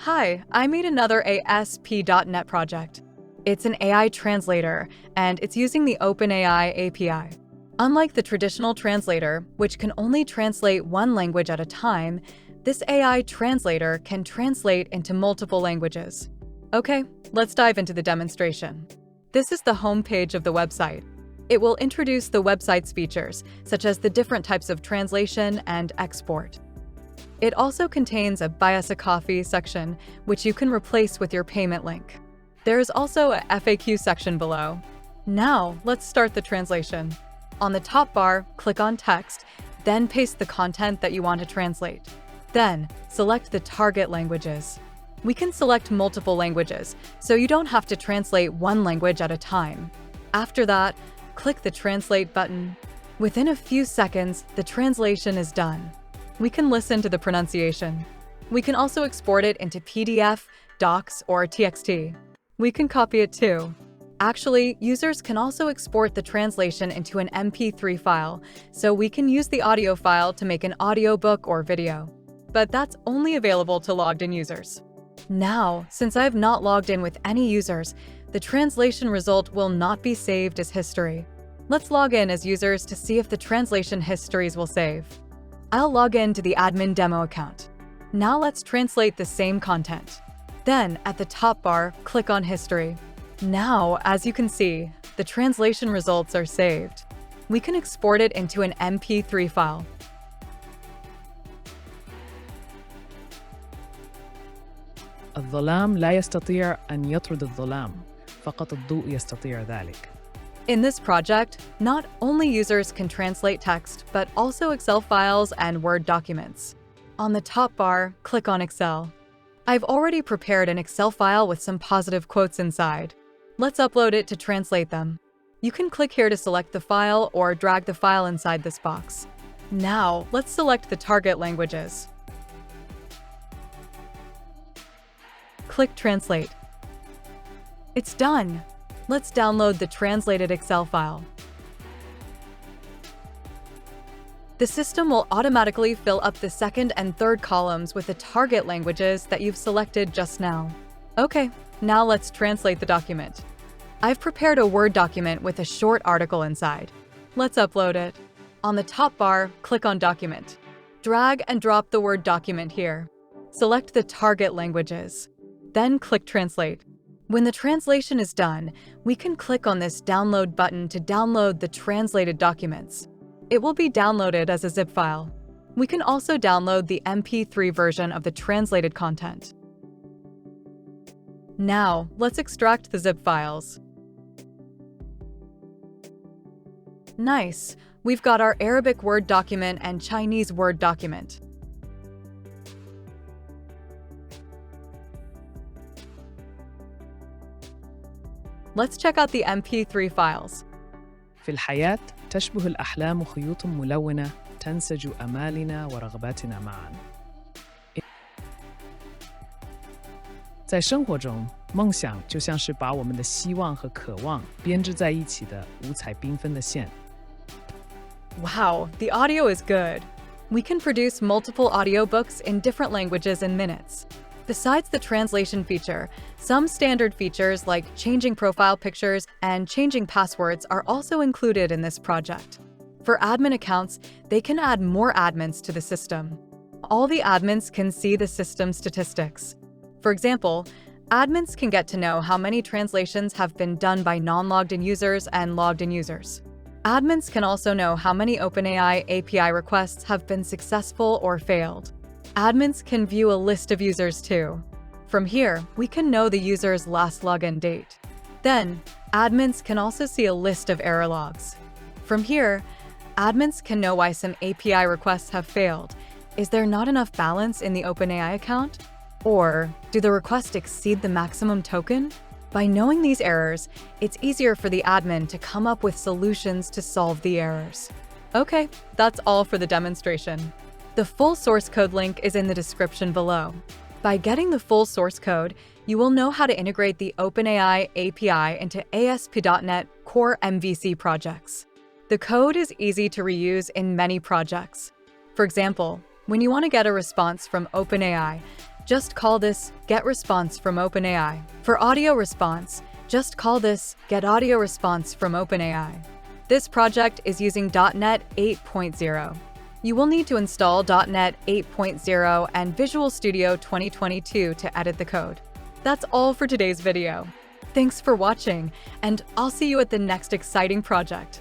Hi, I made another ASP.NET project. It's an AI translator, and it's using the OpenAI API. Unlike the traditional translator, which can only translate one language at a time, this AI translator can translate into multiple languages. Okay, let's dive into the demonstration. This is the home page of the website. It will introduce the website's features, such as the different types of translation and export. It also contains a Buy Us a Coffee section, which you can replace with your payment link. There is also a FAQ section below. Now, let's start the translation. On the top bar, click on Text, then paste the content that you want to translate. Then, select the target languages. We can select multiple languages, so you don't have to translate one language at a time. After that, click the Translate button. Within a few seconds, the translation is done. We can listen to the pronunciation. We can also export it into PDF, docs, or TXT. We can copy it too. Actually, users can also export the translation into an MP3 file, so we can use the audio file to make an audiobook or video. But that's only available to logged-in users. Now, since I have not logged in with any users, the translation result will not be saved as history. Let's log in as users to see if the translation histories will save. I'll log in to the admin demo account. Now let's translate the same content. Then, at the top bar, click on History. Now, as you can see, the translation results are saved. We can export it into an MP3 file. الظلام لا يستطيع أن يطرد الظلام، فقط الضوء يستطيع ذلك. In this project, not only users can translate text, but also Excel files and Word documents. On the top bar, click on Excel. I've already prepared an Excel file with some positive quotes inside. Let's upload it to translate them. You can click here to select the file or drag the file inside this box. Now, let's select the target languages. Click Translate. It's done! Let's download the translated Excel file. The system will automatically fill up the second and third columns with the target languages that you've selected just now. Okay, now let's translate the document. I've prepared a Word document with a short article inside. Let's upload it. On the top bar, click on Document. Drag and drop the Word document here. Select the target languages. Then click Translate. When the translation is done, we can click on this Download button to download the translated documents. It will be downloaded as a zip file. We can also download the MP3 version of the translated content. Now, let's extract the zip files. Nice! We've got our Arabic Word document and Chinese Word document. Let's check out the MP3 files. في الحياة تشبه الأحلام خيوط ملونة تنسج أمالنا ورغباتنا معا. 在生活中，梦想就像是把我们的希望和渴望编织在一起的五彩缤纷的线。 Wow, the audio is good. We can produce multiple audiobooks in different languages in minutes. Besides the translation feature, some standard features like changing profile pictures and changing passwords are also included in this project. For admin accounts, they can add more admins to the system. All the admins can see the system statistics. For example, admins can get to know how many translations have been done by non-logged-in users and logged-in users. Admins can also know how many OpenAI API requests have been successful or failed. Admins can view a list of users too. From here, we can know the user's last login date. Then, admins can also see a list of error logs. From here, admins can know why some API requests have failed. Is there not enough balance in the OpenAI account? Or, do the requests exceed the maximum token? By knowing these errors, it's easier for the admin to come up with solutions to solve the errors. Okay, that's all for the demonstration. The full source code link is in the description below. By getting the full source code, you will know how to integrate the OpenAI API into ASP.NET Core MVC projects. The code is easy to reuse in many projects. For example, when you want to get a response from OpenAI, just call this Get Response from OpenAI. For audio response, just call this Get Audio Response from OpenAI. This project is using .NET 8.0. You will need to install .NET 8.0 and Visual Studio 2022 to edit the code. That's all for today's video. Thanks for watching, and I'll see you at the next exciting project.